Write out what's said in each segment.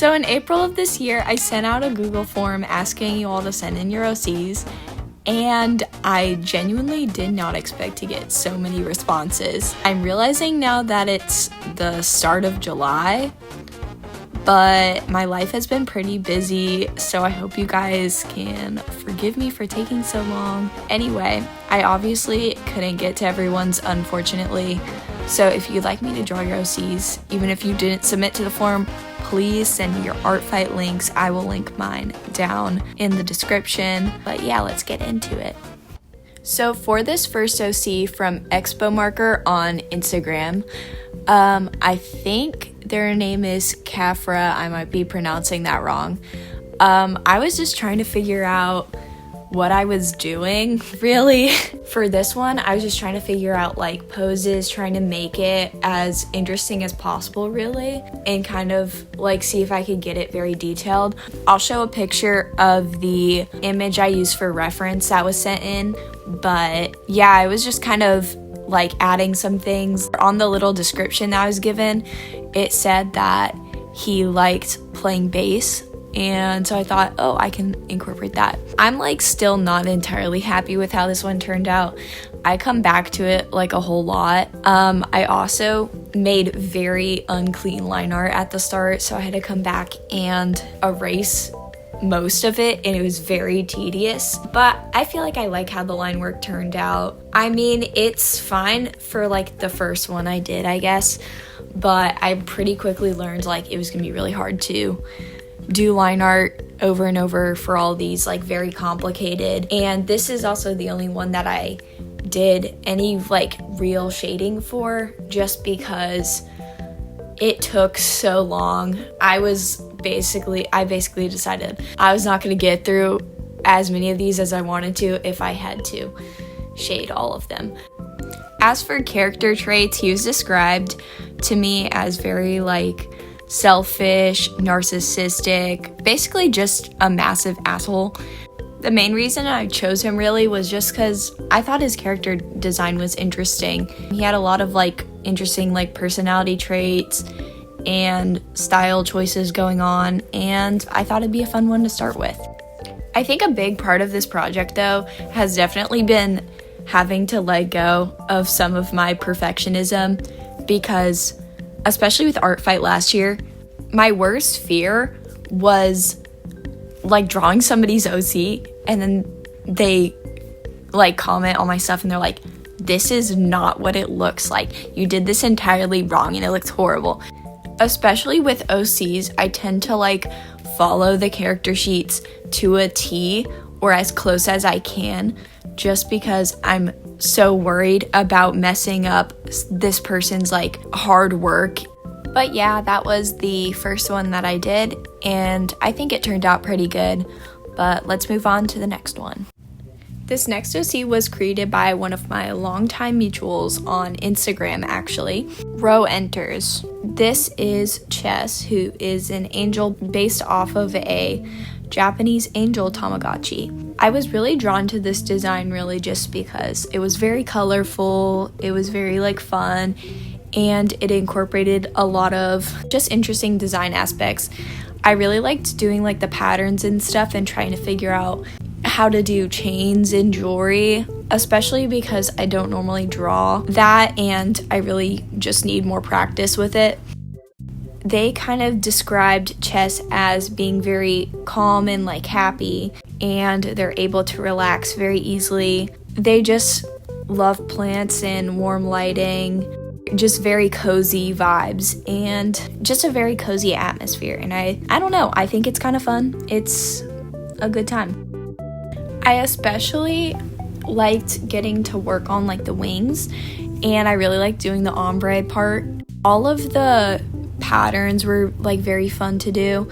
So in April of this year, I sent out a Google form asking you all to send in your OCs, and I genuinely did not expect to get so many responses. I'm realizing now that it's the start of July, but my life has been pretty busy, so I hope you guys can forgive me for taking so long. Anyway, I obviously couldn't get to everyone's, unfortunately, so if you'd like me to draw your OCs, even if you didn't submit to the form, please send me your art fight links. I will link mine down in the description. But yeah, let's get into it. So for this first OC from Expo Marker on Instagram, I think their name is Kafra. I might be pronouncing that wrong. I was just trying to figure out what I was doing, really. For this one, I was just trying to figure out like poses, trying to make it as interesting as possible, really, and kind of like see if I could get it very detailed. I'll show a picture of the image I used for reference that was sent in, but yeah, I was just kind of like adding some things. On the little description that I was given, it said that he liked playing bass, and so I thought, oh, I can incorporate that. I'm like still not entirely happy with how this one turned out. I come back to it like a whole lot. I also made very unclean line art at the start, so I had to come back and erase most of it, and it was very tedious, but I feel like I like how the line work turned out. I mean, it's fine for like the first one I did, I guess, but I pretty quickly learned like it was gonna be really hard to do line art over and over for all these like very complicated, and this is also the only one that I did any like real shading for, just because it took so long. I basically decided I was not going to get through as many of these as I wanted to if I had to shade all of them. As for character traits, he was described to me as very like selfish, narcissistic, basically just a massive asshole. The main reason I chose him really was just because I thought his character design was interesting. He had a lot of like interesting like personality traits and style choices going on, and I thought it'd be a fun one to start with. I think a big part of this project though has definitely been having to let go of some of my perfectionism, because especially with Art Fight last year, my worst fear was like drawing somebody's OC and then they like comment on my stuff and they're like, this is not what it looks like. You did this entirely wrong and it looks horrible. Especially with OCs, I tend to like follow the character sheets to a T or as close as I can, just because I'm so worried about messing up this person's like hard work. But yeah, that was the first one that I did, and I think it turned out pretty good. But let's move on to the next one. This next OC was created by one of my longtime mutuals on Instagram, actually. Row Enters. This is Chess, who is an angel based off of a Japanese angel Tamagotchi. I was really drawn to this design really just because it was very colorful, it was very like fun, and it incorporated a lot of just interesting design aspects. I really liked doing like the patterns and stuff and trying to figure out how to do chains and jewelry, especially because I don't normally draw that and I really just need more practice with it. They kind of described Chess as being very calm and like happy, and they're able to relax very easily. They just love plants and warm lighting, just very cozy vibes and just a very cozy atmosphere. And I don't know, I think it's kind of fun. It's a good time. I especially liked getting to work on like the wings, and I really liked doing the ombre part. All of the patterns were like very fun to do,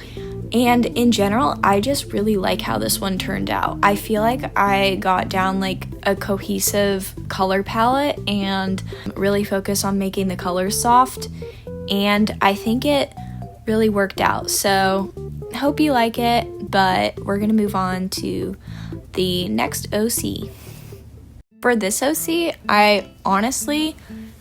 and in general I just really like how this one turned out. I feel like I got down like a cohesive color palette and really focused on making the colors soft, and I think it really worked out. So hope you like it, but we're gonna move on to the next OC. For this OC, I honestly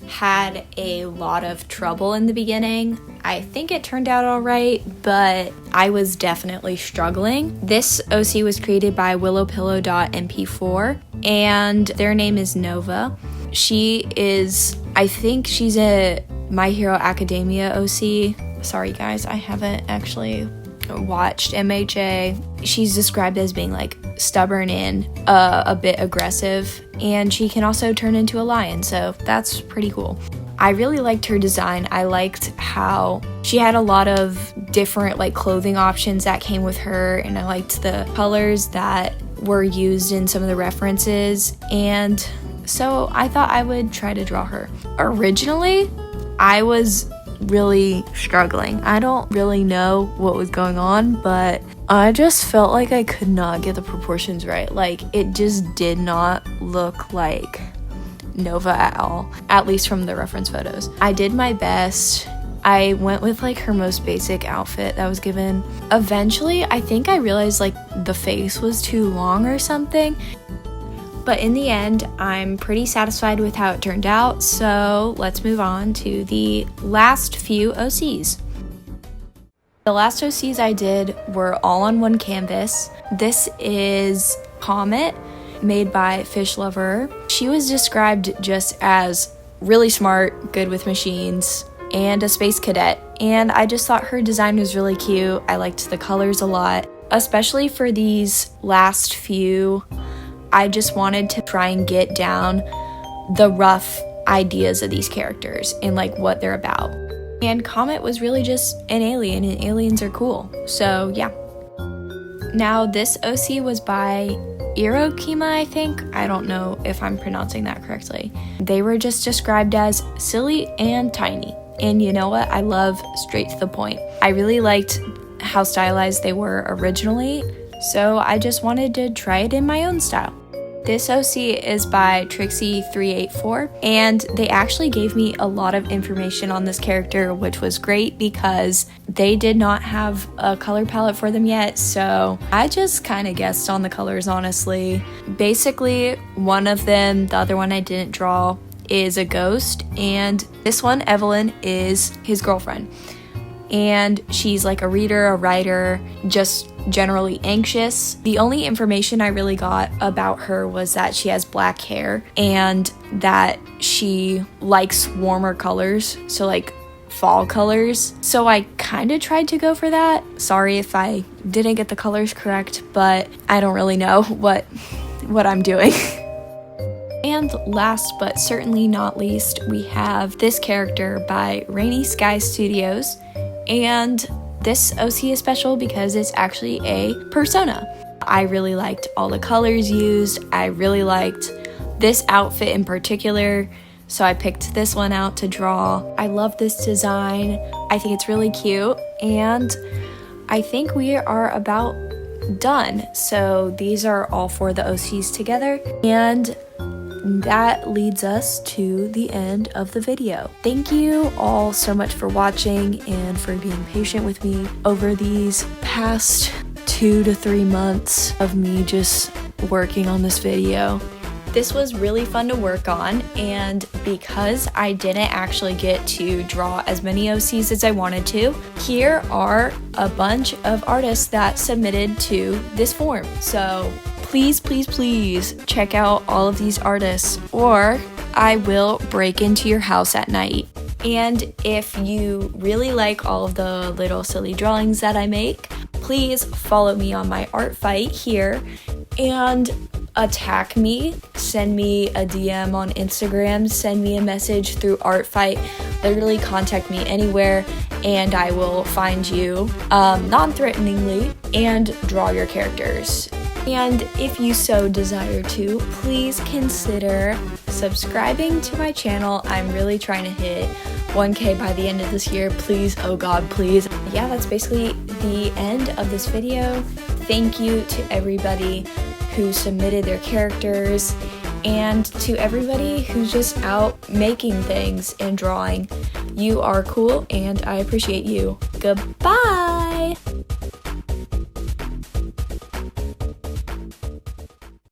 had a lot of trouble in the beginning. I think it turned out all right, but I was definitely struggling. This OC was created by willowpillow.mp4, and their name is Nova. I think she's a My Hero Academia OC. Sorry guys, I haven't actually watched MHA. She's described as being like stubborn and a bit aggressive, and she can also turn into a lion, so that's pretty cool. I really liked her design. I liked how she had a lot of different like clothing options that came with her, and I liked the colors that were used in some of the references, and so I thought I would try to draw her. Originally, I was really struggling. I don't really know what was going on, but I just felt like I could not get the proportions right. Like, it just did not look like Nova at all, at least from the reference photos. I did my best. I went with like her most basic outfit that was given. Eventually, I think I realized like the face was too long or something. But in the end, I'm pretty satisfied with how it turned out, so let's move on to the last few OCs. The last OCs I did were all on one canvas. This is Comet, made by Fish Lover. She was described just as really smart, good with machines, and a space cadet, and I just thought her design was really cute. I liked the colors a lot, especially for these last few. I just wanted to try and get down the rough ideas of these characters and like what they're about. And Comet was really just an alien, and aliens are cool. So yeah. Now this OC was by Irokima, I think. I don't know if I'm pronouncing that correctly. They were just described as silly and tiny. And you know what? I love straight to the point. I really liked how stylized they were originally, so I just wanted to try it in my own style. This OC is by Trixie384, and they actually gave me a lot of information on this character, which was great because they did not have a color palette for them yet, so I just kind of guessed on the colors, honestly. Basically, one of them, the other one I didn't draw, is a ghost, and this one, Evelyn, is his girlfriend. And she's like a reader, a writer, just generally anxious. The only information I really got about her was that she has black hair and that she likes warmer colors, so like fall colors. So I kind of tried to go for that. Sorry if I didn't get the colors correct, but I don't really know what I'm doing. And last but certainly not least, we have this character by Rainy Sky Studios. And this OC is special because it's actually a persona. I really liked all the colors used. I really liked this outfit in particular, so I picked this one out to draw. I love this design. I think it's really cute, and I think we are about done. So these are all for the OCs together, and that leads us to the end of the video. Thank you all so much for watching and for being patient with me over these past 2 to 3 months of me just working on this video. This was really fun to work on, and because I didn't actually get to draw as many OCs as I wanted to, here are a bunch of artists that submitted to this form. So please, please, please check out all of these artists, or I will break into your house at night. And if you really like all of the little silly drawings that I make, please follow me on my art fight here and attack me. Send me a DM on Instagram, send me a message through Artfight. Literally contact me anywhere and I will find you non-threateningly and draw your characters. And if you so desire to, please consider subscribing to my channel. I'm really trying to hit 1K by the end of this year. Please, oh God, please. Yeah, that's basically the end of this video. Thank you to everybody who submitted their characters and to everybody who's just out making things and drawing. You are cool and I appreciate you. Goodbye!